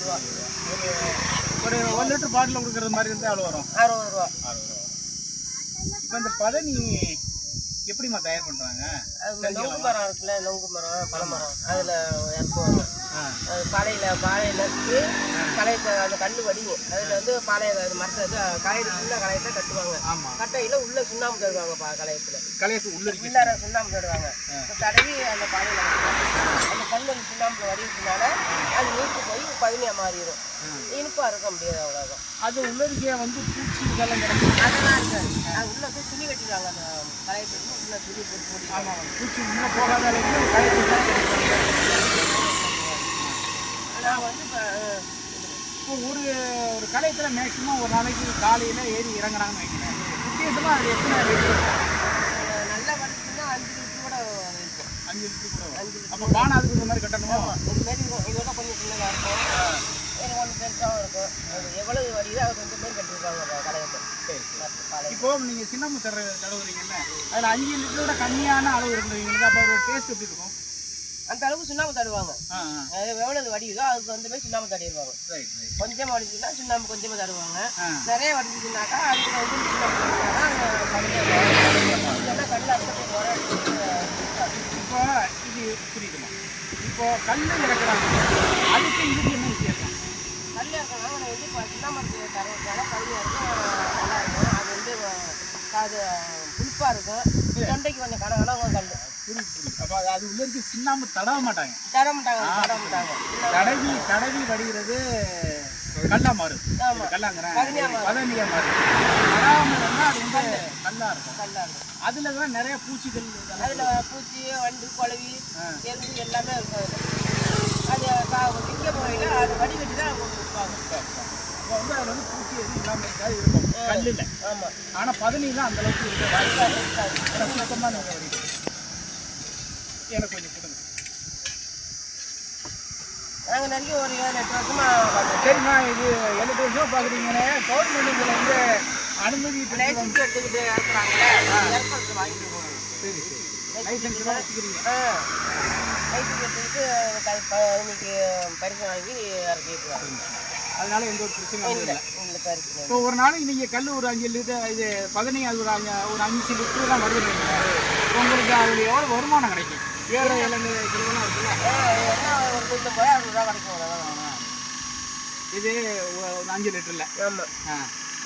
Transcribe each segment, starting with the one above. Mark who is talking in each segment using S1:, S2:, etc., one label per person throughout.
S1: ரூபா.
S2: ஒரு 1 litre bottle கொடுக்குறது மாதிரி இருந்தால் எவ்வளோ வரும்?
S1: 60 ரூபா.
S2: இப்போ இந்த பதனி எப்படிம்மா தயார் பண்ணுறாங்க?
S1: நொங்கு மரம் இருக்குல்ல, நொங்கு மரம், பனைமரம், அதில் இறக்குவாங்க. அது பாலையை நட்டு களையத்தை அந்த கல் வடியும். அதில் வந்து பாலையை மரத்தை களையத்து சின்ன களையத்தை கட்டுவாங்க. கட்டையில் உள்ள சுண்ணாம்பு தருவாங்க. களையத்தில் உள்ளார சுண்ணாம்பு தருவாங்க. தடவி அந்த பாலையில் அந்த கல் அந்த சுண்ணாம்புல வடிவதுனால அது நீட்டு போய் பதனியாக மாறிடும். இனிப்பாக இருக்க முடியாது, அவ்வளோதான்.
S2: அது உள்ளரிக்கையை வந்து பூச்சி இதெல்லாம் கிடைக்கும்.
S1: அதெல்லாம் இருக்காது. அது உள்ளே போய் துணி கட்டிடுவாங்க. அந்த களையத்துக்கு உள்ள துணி போட்டு போட்டு.
S2: ஆமாம், பூச்சி உள்ளே போகாத
S1: நான் வந்து
S2: இப்போ ஒரு களையத்தில் மேக்ஸிமம் ஒரு நாளைக்கு காலையில் ஏறி இறங்குறாங்கன்னு வைக்கிறேன். வித்தியாசமாக அது எத்தனை
S1: நல்லா வளர்த்துன்னா 5 லிட்டர் கூட இருக்கும்.
S2: 5 லிட்டர் கூட 5 லிட்டர். அப்போ பானை அதுக்கு இந்த மாதிரி கட்டணுமா?
S1: இதுமாரி இருக்கும். இதோட கொஞ்சம் சின்னதாக இருக்கும், வேறு ஒன்று பெருசாகவும் இருக்கும். அது எவ்வளவு வடிதோ அது கொஞ்சம் பேர் கட்டிருக்காங்க களையத்தை.
S2: சரி. இப்போ நீங்கள் சின்னம்மு தடவுறீங்கல்ல, அதில் 5 லிட்டரோட கம்மியான அளவு இருந்தவங்களுக்கு அப்போ ஒரு டேஸ்ட் எப்படி இருக்கும்?
S1: அந்த அளவுக்கு சுண்ணாம்பு தடுவாங்க. எவ்வளவு வடியுதோ அதுக்கு வந்து போய் சுண்ணாம்பு தடிடுவாங்க. கொஞ்சமாக வடிச்சுன்னா சுண்ணாம்பு கொஞ்சமாக தடுவாங்க. நிறைய வடிச்சுனாக்கா அதுக்கு வந்து சுண்ணாம்பு
S2: இப்போ இது புரியுதுமா? இப்போ கல் இறக்குறாங்க, அதுக்கு இதுக்கு என்ன வித்தியாசம்?
S1: கல் இறக்குறாங்க வந்து இப்போ சுண்ணாம்பு தரதுனால கல்வி இருக்கும், நல்லா இருக்கும். அது வந்து அது புளிப்பாக இருக்கும். தொண்டைக்கு கொஞ்சம் கனகனம் கல்.
S2: புரியுது. அப்போ அது உள்ள இருக்கு சின்னாம தடவ மாட்டாங்க. தடவி வடிகிறது கல்லா மாறும். கல்லாங்கிறேன் பதனியா மாறும். தடாமல் இருந்தால் அது வந்து கல்லா இருக்கும். அதுல தான் நிறைய பூச்சிகள்,
S1: அதில் பூச்சி, வண்டு, குழவி, எறும்பு எல்லாமே இருக்கும். அது விற்க போகையில் அது வடிகட்டி தான் அவங்க விற்பாங்க.
S2: அப்போ வந்து அதில் வந்து பூச்சி எதுவும் இல்லாமல் இருக்காது, இருக்கும் கல்லில்.
S1: ஆமாம்.
S2: ஆனால் பதனிலாம் அந்த அளவுக்கு இருக்க வாய்ப்பு இருக்காது. சுத்தமாக நீங்கள் வடிக்கிறீங்க. எனக்கு கொஞ்சம் கொடுங்க.
S1: நாங்கள் நிறைய ஒரு 7-8 வருஷமாக பார்க்குறோம்.
S2: சரிம்மா, இது 7-8 வருஷமாக பார்க்குறீங்கன்னு கவர்மெண்ட் இதில் வந்து அனுமதி
S1: லைசன்ஸ் எடுத்துக்கிட்டு இறக்குறாங்களே, இறக்குறது வாங்கிட்டு போகணும்.
S2: சரி. லைசன்ஸ் தான் வச்சுக்கிறீங்க?
S1: லைசன்ஸ் எடுத்துக்கிட்டு இன்னைக்கு பரிசு வாங்கி இறக்கிட்டுருவாங்க.
S2: அதனால எந்த ஒரு பிரச்சனையும் இல்லை.
S1: பரிசு
S2: இப்போ ஒரு நாளைக்கு நீங்கள் கல் ஒரு 5 லிட்டர் இது பதனி அது ஒரு 5 லிட்டர் தான் வருது. உங்களுக்கு அதில் எவ்வளோ வருமானம் கிடைக்கும்? வேறு இலங்கை செலவெல்லாம் இருக்குல்ல,
S1: ஒரு 50 ரூபா கிடைக்கும்.
S2: இது ஒரு 5 லிட்டரில்.
S1: ஆமாம்.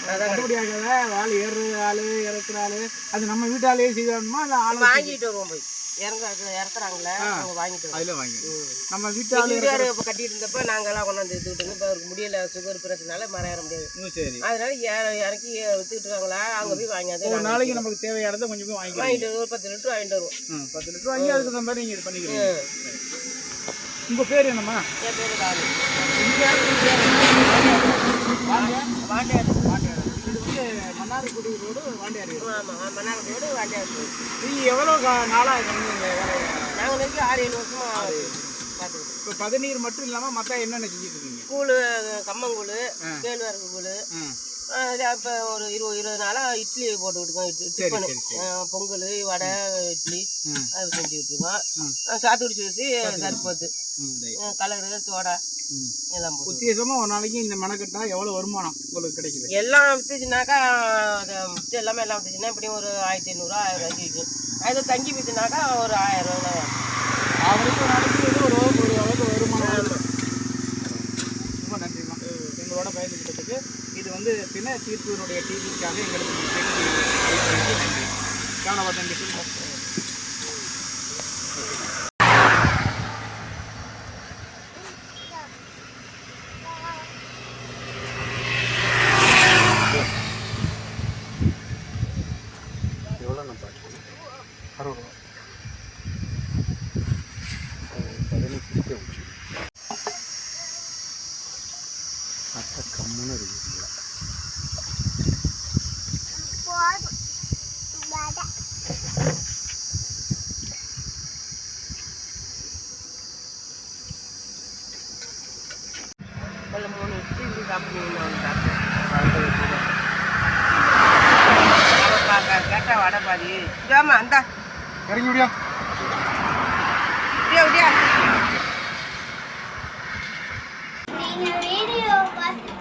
S2: கட்டுப்படியாகல ஆள் ஏறுற ஆள் இறக்குற ஆள் அது நம்ம வீட்டாலேயே செய்யணுமா? இல்லை ஆள்
S1: வாங்கிட்டு வருவோம். போய் இறக்குறாங்களே அவங்க வாங்கிட்டு
S2: அதில் வாங்கிடுவோம். நம்ம வீட்டால்
S1: இப்போ கட்டிட்டு இருந்தப்போ நாங்கள்லாம் கொண்டாந்து எடுத்துக்கிட்டு இப்போ அவருக்கு முடியல, சுகர் பிரச்சனால மரம் ஏற முடியாது.
S2: சரி.
S1: அதனால இறக்கி வித்துக்கிட்டு இருக்காங்களா, அவங்க போய் வாங்கியாது.
S2: ஒரு நாளைக்கு நமக்கு தேவையானதை கொஞ்சம் போய் வாங்கிட்டு
S1: ஒரு 10 லிட்டர் வாங்கிட்டு வருவோம்.
S2: 10 லிட்டர் வாங்கி அதுக்கு தகுந்த மாதிரி நீங்கள் இது பண்ணிக்கிறீங்க. உங்கள் பேர் என்னம்மா?
S1: என் பேர் ராணி.
S2: வாண்டியார். இது வந்து மன்னார்குடி ரோடு வாண்டியார்.
S1: ஆமாம், மன்னார்குடி ரோடு வாண்டியார்.
S2: நீங்கள் எவ்வளோ நாளாக இருந்தீங்க?
S1: நாங்கள் நெருங்கி 6-7 வருஷமாக பார்த்துக்கிட்டோம்.
S2: இப்போ பதநீர் மட்டும் இல்லாமல் மற்ற என்னென்ன செஞ்சுட்டு இருக்கீங்க?
S1: கூழ், கம்மங்கூழ், கேழ்வரகு கூழ். இப்போ ஒரு 20 நாளாக இட்லி போட்டுக்கிட்டு இருக்கோம். பொங்கல், வடை, இட்லி அது செஞ்சுக்கிட்டு இருக்கோம். சாத்துக்குடி ஜூஸு, சர்பத்து, கலரு, சோடா எல்லாம் போட்டு.
S2: உத்தேசமாக ஒரு நாளைக்கு இந்த மெனக்கட்டா எவ்வளோ வருமானம் உங்களுக்கு கிடைக்குது?
S1: எல்லாம் விற்றுச்சுனாக்கா எல்லாமே எல்லாம் விற்றுச்சுன்னா எப்படியும் ஒரு 1500 1000 விற்கும். அது தங்கி விற்றுனாக்கா ஒரு 1000 ரூபா
S2: அவருக்கு ஒரு நாளைக்கு ஏதோ ஒரு அளவுக்கு வருமானம். ரொம்ப நன்றிம்மா எங்களோட பயந்துக்கிட்டதுக்கு. இது வந்து தின தீர்ப்பினுடைய டிவிக்காக எங்களுக்கு நன்றி. காணவா நன்றி சொல்லுங்கள். எவ்வளோ நான் பார்க்கணும்? 60 ரூபா. பதனி பிடிக்க வச்சு அத்தை கம்முன்னு இருக்குங்களா?
S1: அதில் 3 இட்லி சாப்பிடுவீங்க. கேட்டால் வடை பாதி இதாம்மா அந்த
S2: இறங்கி விடியா
S1: விடியா விடியா.
S3: நீங்க வீடியோ பார்த்து